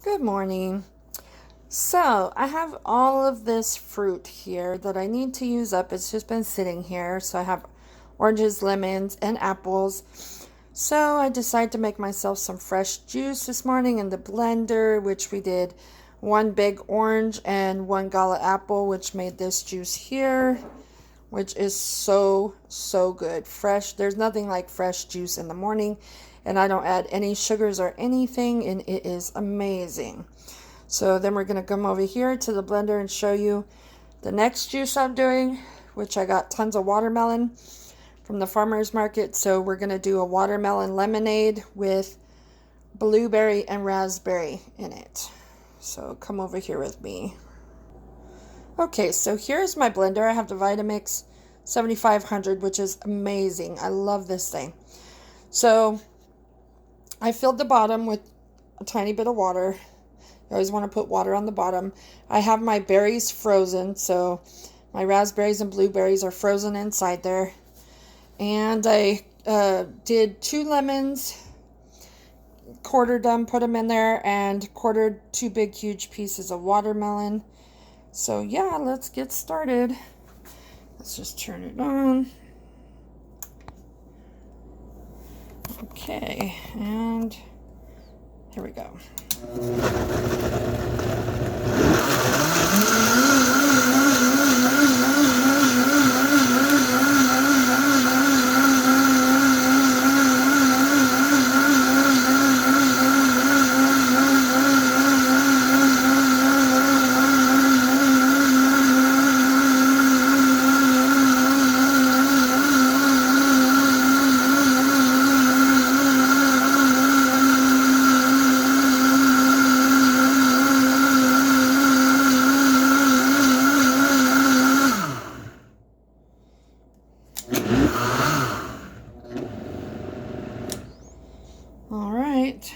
Good morning. So I have all of this fruit here that I need to use up. It's just been sitting here. So I have oranges, lemons, and apples. So I decided to make myself some fresh juice this morning in the blender, which we did one big orange and one Gala Apple, which made this juice here, which is so good. Fresh. There's nothing like fresh juice in the morning, and I don't add any sugars or anything, and it is amazing. So then we're going to come over here to the blender and show you the next juice I'm doing, which I got tons of watermelon from the farmer's market. So we're going to do a watermelon lemonade with blueberry and raspberry in it. So come over here with me. Okay, so here's my blender. I have the Vitamix 7500, which is amazing. I love this thing. So I filled the bottom with a tiny bit of water. You always want to put water on the bottom. I have my berries frozen, so my raspberries and blueberries are frozen inside there. And I did 2 lemons, quartered them, put them in there, and quartered 2 big huge pieces of watermelon. So yeah, let's get started. Let's just turn it on. Okay, and here we go. All right.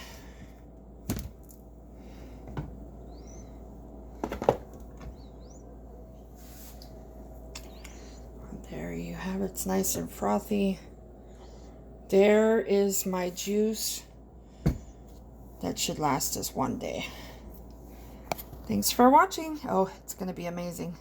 There you have it. It's nice and frothy. There is my juice. That should last us one day. Thanks for watching. Oh, it's going to be amazing.